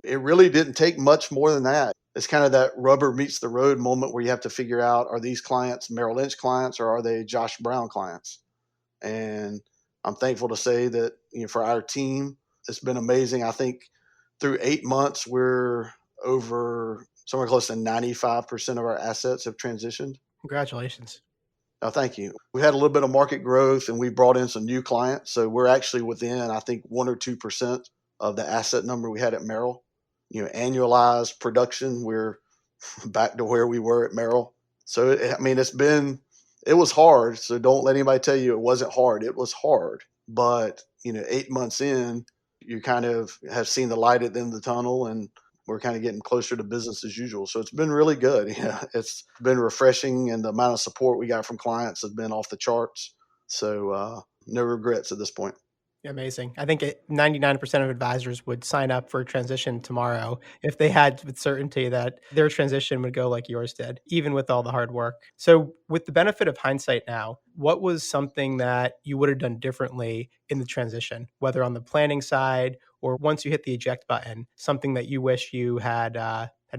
it really didn't take much more than that. It's kind of that rubber meets the road moment where you have to figure out, are these clients Merrill Lynch clients or are they Josh Brown clients? And I'm thankful to say that, for our team, it's been amazing. I think through 8 months, we're over somewhere close to 95% of our assets have transitioned. Congratulations. No, thank you. We had a little bit of market growth and we brought in some new clients. So we're actually within, I think, 1 or 2% of the asset number we had at Merrill. Annualized production, we're back to where we were at Merrill. So, I mean, it was hard. So don't let anybody tell you it wasn't hard. It was hard. But, 8 months in, you kind of have seen the light at the end of the tunnel, and we're kind of getting closer to business as usual. So it's been really good. Yeah, it's been refreshing, and the amount of support we got from clients has been off the charts. So no regrets at this point. Amazing. I think 99% of advisors would sign up for a transition tomorrow if they had with certainty that their transition would go like yours did, even with all the hard work. So, with the benefit of hindsight now, what was something that you would have done differently in the transition, whether on the planning side or once you hit the eject button, something that you wish you had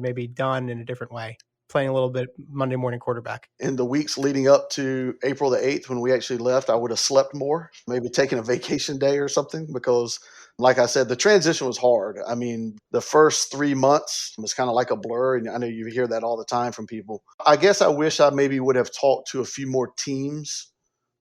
maybe done in a different way, playing a little bit Monday morning quarterback? In the weeks leading up to April the 8th, when we actually left, I would have slept more, maybe taken a vacation day or something, because, like I said, the transition was hard. I mean, the first 3 months was kind of like a blur. And I know you hear that all the time from people. I guess I wish I maybe would have talked to a few more teams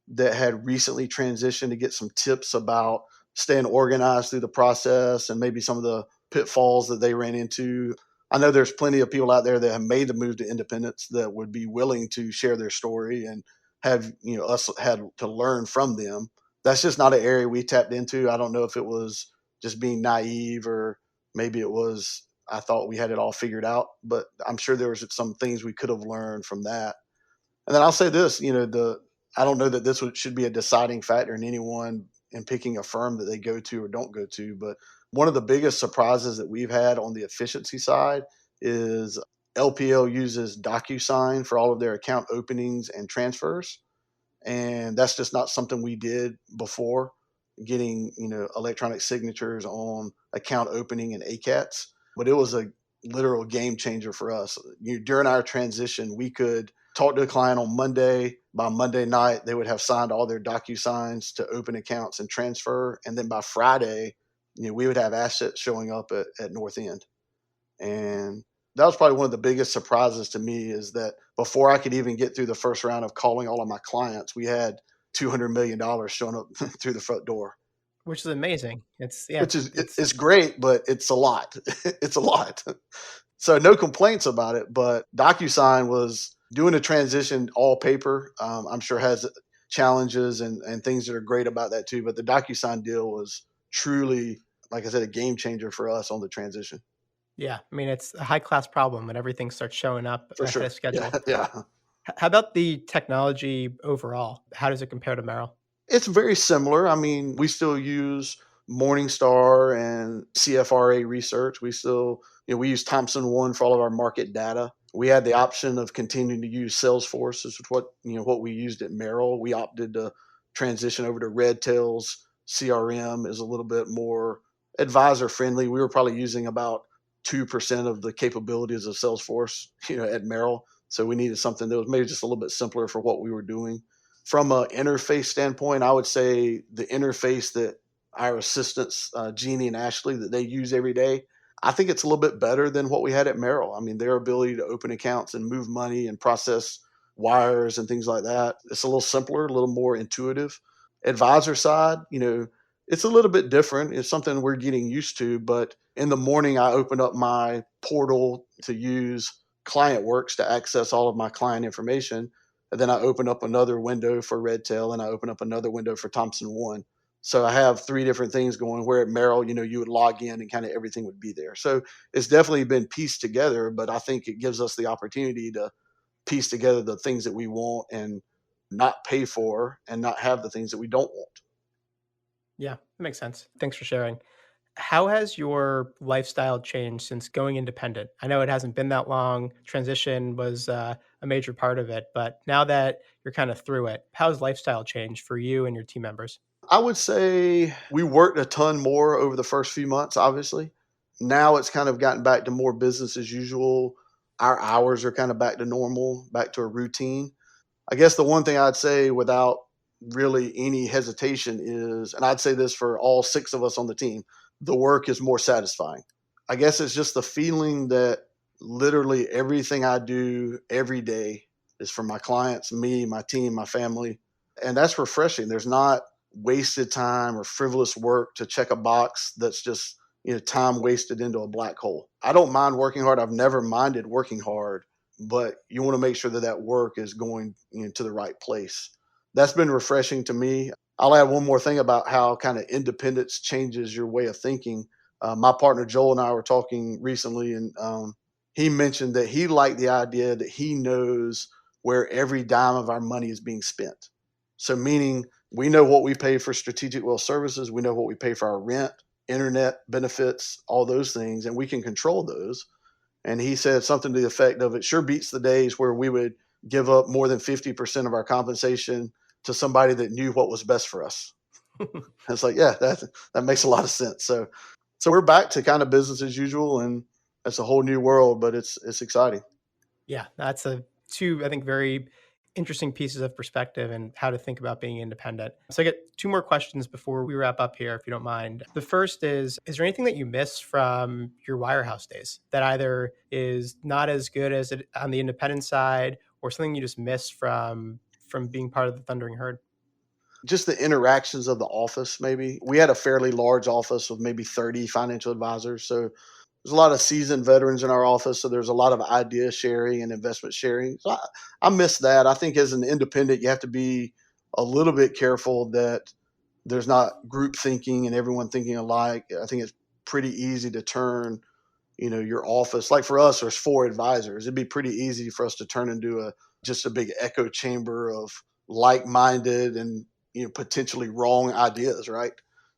that had recently transitioned to get some tips about staying organized through the process and maybe some of the pitfalls that they ran into. I know there's plenty of people out there that have made the move to independence that would be willing to share their story and have us had to learn from them. That's just not an area we tapped into. I don't know if it was just being naive or maybe it was I thought we had it all figured out, but I'm sure there was some things we could have learned from that. And then I'll say this, the I don't know that should be a deciding factor in anyone in picking a firm that they go to or don't go to, but one of the biggest surprises that we've had on the efficiency side is LPL uses DocuSign for all of their account openings and transfers, and that's just not something we did before. Getting electronic signatures on account opening and ACATs, but it was a literal game changer for us. During our transition, we could talk to a client on Monday. By Monday night, they would have signed all their DocuSigns to open accounts and transfer, and then by Friday, we would have assets showing up at North End. And that was probably one of the biggest surprises to me, is that before I could even get through the first round of calling all of my clients, we had $200 million showing up through the front door. Which is amazing. Which is It's it's great, but it's a lot. It's a lot. So no complaints about it, but DocuSign was doing a transition all paper. I'm sure has challenges and things that are great about that too. But the DocuSign deal was truly, like I said, a game changer for us on the transition. Yeah. I mean, it's a high class problem when everything starts showing up For ahead sure. of Yeah, schedule. yeah. How about the technology overall? How does it compare to Merrill? It's very similar. I mean, we still use Morningstar and CFRA research. We still, we use Thompson One for all of our market data. We had the option of continuing to use Salesforce, which is what we used at Merrill. We opted to transition over to Redtail's CRM is a little bit more advisor friendly. We were probably using about 2% of the capabilities of Salesforce, at Merrill. So we needed something that was maybe just a little bit simpler for what we were doing. From an interface standpoint, I would say the interface that our assistants, Jeannie and Ashley, that they use every day, I think it's a little bit better than what we had at Merrill. I mean, their ability to open accounts and move money and process wires and things like that, it's a little simpler, a little more intuitive. Advisor side, it's a little bit different. It's something we're getting used to. But in the morning, I open up my portal to use ClientWorks to access all of my client information, and then I open up another window for Redtail, and I open up another window for Thompson One. So I have three different things going. Where at Merrill, you would log in and kind of everything would be there. So it's definitely been pieced together, but I think it gives us the opportunity to piece together the things that we want and not pay for, and not have the things that we don't want. Yeah, that makes sense. Thanks for sharing. How has your lifestyle changed since going independent? I know it hasn't been that long. Transition was a major part of it, but now that you're kind of through it, how has lifestyle changed for you and your team members? I would say we worked a ton more over the first few months, obviously. Now it's kind of gotten back to more business as usual. Our hours are kind of back to normal, back to a routine. I guess the one thing I'd say without really any hesitation is, and I'd say this for all six of us on the team, the work is more satisfying. I guess it's just the feeling that literally everything I do every day is for my clients, me, my team, my family. And that's refreshing. There's not wasted time or frivolous work to check a box that's just, time wasted into a black hole. I don't mind working hard. I've never minded working hard, but you want to make sure that that work is going, to the right place. That's been refreshing to me. I'll add one more thing about how kind of independence changes your way of thinking. My partner Joel and I were talking recently, and he mentioned that he liked the idea that he knows where every dime of our money is being spent. So, meaning we know what we pay for strategic wealth services, we know what we pay for our rent, internet benefits, all those things, and we can control those. And he said something to the effect of, it sure beats the days where we would give up more than 50% of our compensation to somebody that knew what was best for us. And it's like, yeah, that makes a lot of sense. So we're back to kind of business as usual, and it's a whole new world, but it's exciting. Yeah, that's a two, I think, very interesting pieces of perspective and how to think about being independent. So I get two more questions before we wrap up here, if you don't mind. The first is there anything that you miss from your wirehouse days that either is not as good as it on the independent side, or something you just miss from being part of the Thundering Herd? Just the interactions of the office, maybe. We had a fairly large office with maybe 30 financial advisors. So there's a lot of seasoned veterans in our office. So there's a lot of idea sharing and investment sharing. So I miss that. I think as an independent, you have to be a little bit careful that there's not group thinking and everyone thinking alike. I think it's pretty easy to turn, your office. Like for us, there's four advisors. It'd be pretty easy for us to turn into just a big echo chamber of like-minded and, potentially wrong ideas, right?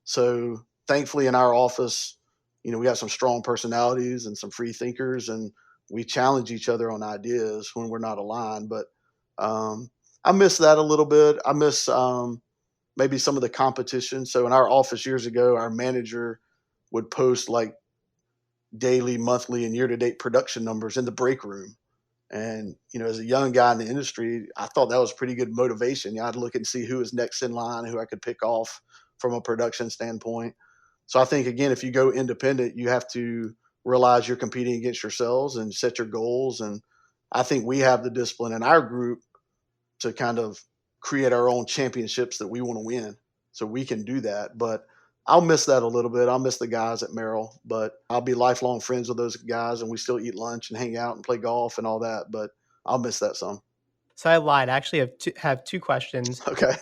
So thankfully in our office, we got some strong personalities and some free thinkers, and we challenge each other on ideas when we're not aligned. But I miss that a little bit. I miss maybe some of the competition. So in our office years ago, our manager would post like daily, monthly, and year to date production numbers in the break room. And, as a young guy in the industry, I thought that was pretty good motivation. I'd look and see who was next in line, who I could pick off from a production standpoint. So I think, again, if you go independent, you have to realize you're competing against yourselves and set your goals. And I think we have the discipline in our group to kind of create our own championships that we want to win. So we can do that. But I'll miss that a little bit. I'll miss the guys at Merrill, but I'll be lifelong friends with those guys, and we still eat lunch and hang out and play golf and all that. But I'll miss that some. So I lied. I actually have two questions. Okay.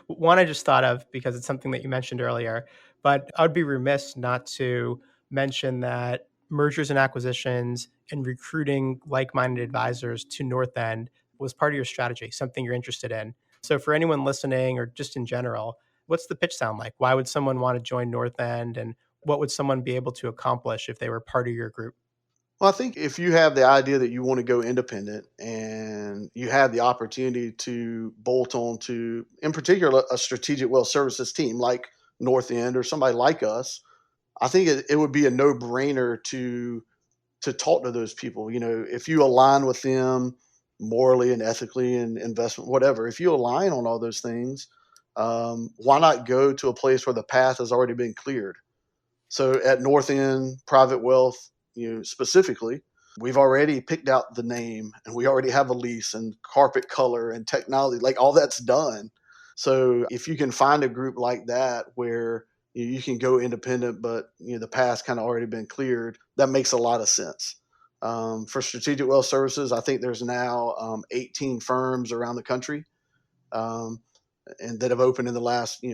One I just thought of because it's something that you mentioned earlier, but I would be remiss not to mention that mergers and acquisitions and recruiting like-minded advisors to Northend was part of your strategy, something you're interested in. So for anyone listening or just in general, what's the pitch sound like? Why would someone want to join Northend, and what would someone be able to accomplish if they were part of your group? Well, I think if you have the idea that you want to go independent and you have the opportunity to bolt on to, in particular, a strategic wealth services team like Northend or somebody like us, I think it would be a no brainer to talk to those people. You know, if you align with them morally and ethically and investment, whatever, if you align on all those things, why not go to a place where the path has already been cleared? So at Northend Private Wealth, specifically, we've already picked out the name and we already have a lease and carpet color and technology, like all that's done. So if you can find a group like that where you can go independent, but the path's kind of already been cleared, that makes a lot of sense. For Strategic Wealth Services, I think there's now 18 firms around the country, and that have opened in the last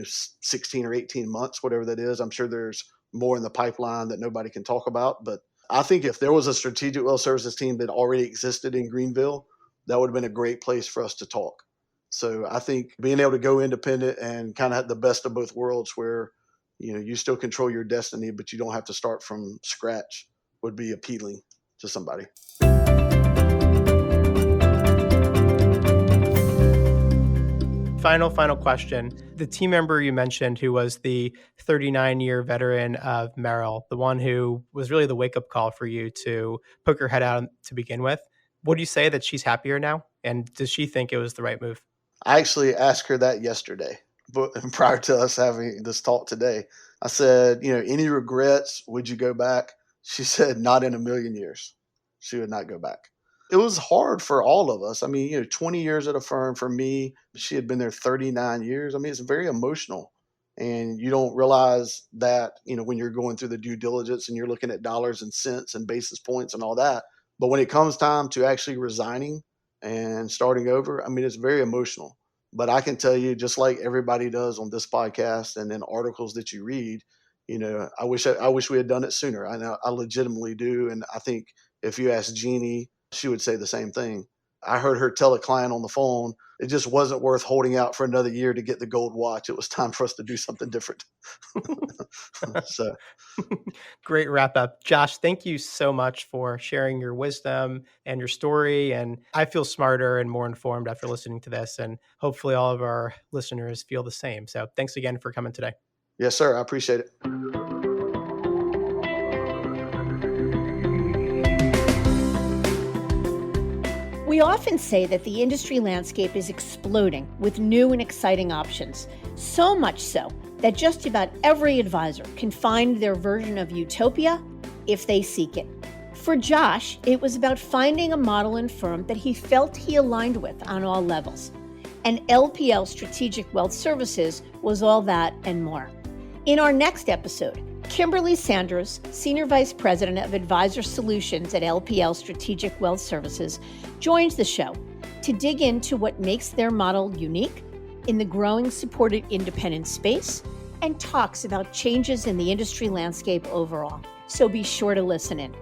16 or 18 months, whatever that is. I'm sure there's more in the pipeline that nobody can talk about, but I think if there was a Strategic Wealth Services team that already existed in Greenville, that would have been a great place for us to talk. So I think being able to go independent and kind of have the best of both worlds where you still control your destiny, but you don't have to start from scratch, would be appealing to somebody. Final question. The team member you mentioned who was the 39-year veteran of Merrill, the one who was really the wake-up call for you to poke her head out to begin with, would you say that she's happier now? And does she think it was the right move? I actually asked her that yesterday, but prior to us having this talk today. I said, any regrets? Would you go back? She said, not in a million years. She would not go back. It was hard for all of us. I mean, 20 years at a firm for me. She had been there 39 years. I mean, it's very emotional. And you don't realize that, when you're going through the due diligence and you're looking at dollars and cents and basis points and all that. But when it comes time to actually resigning and starting over, I mean, it's very emotional. But I can tell you, just like everybody does on this podcast and in articles that you read, I wish we had done it sooner. I legitimately do. And I think if you ask Jeannie, she would say the same thing. I heard her tell a client on the phone, it just wasn't worth holding out for another year to get the gold watch. It was time for us to do something different. So, great wrap up. Josh, thank you so much for sharing your wisdom and your story. And I feel smarter and more informed after listening to this. And hopefully all of our listeners feel the same. So thanks again for coming today. Yes, sir. I appreciate it. We often say that the industry landscape is exploding with new and exciting options, so much so that just about every advisor can find their version of utopia if they seek it. For Josh, it was about finding a model and firm that he felt he aligned with on all levels. And LPL Strategic Wealth Services was all that and more. In our next episode, Kimberly Sanders, Senior Vice President of Advisor Solutions at LPL Strategic Wealth Services, joins the show to dig into what makes their model unique in the growing supported independent space and talks about changes in the industry landscape overall. So be sure to listen in.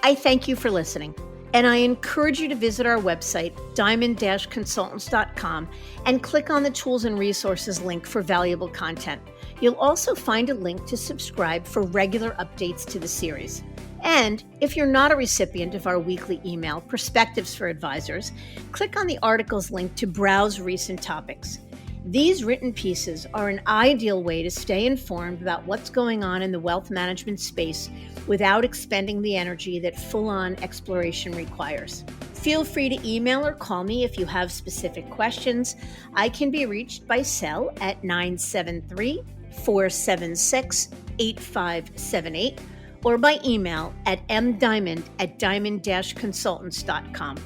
I thank you for listening, and I encourage you to visit our website, diamond-consultants.com, and click on the Tools and Resources link for valuable content. You'll also find a link to subscribe for regular updates to the series. And if you're not a recipient of our weekly email, Perspectives for Advisors, click on the articles link to browse recent topics. These written pieces are an ideal way to stay informed about what's going on in the wealth management space without expending the energy that full-on exploration requires. Feel free to email or call me if you have specific questions. I can be reached by cell at 973-476-8578 or by email at mdiamond@diamond-consultants.com.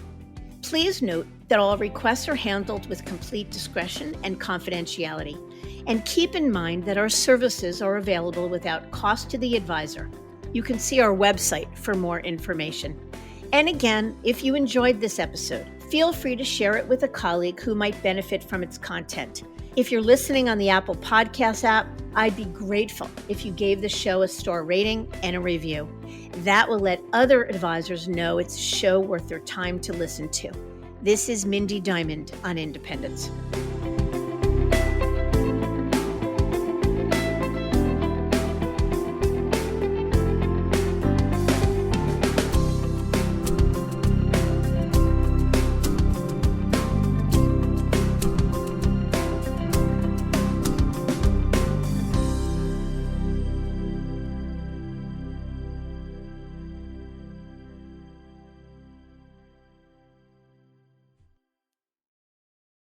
Please note that all requests are handled with complete discretion and confidentiality. And keep in mind that our services are available without cost to the advisor. You can see our website for more information. And again, if you enjoyed this episode, feel free to share it with a colleague who might benefit from its content. If you're listening on the Apple Podcast app, I'd be grateful if you gave the show a star rating and a review. That will let other advisors know it's a show worth their time to listen to. This is Mindy Diamond on Independence.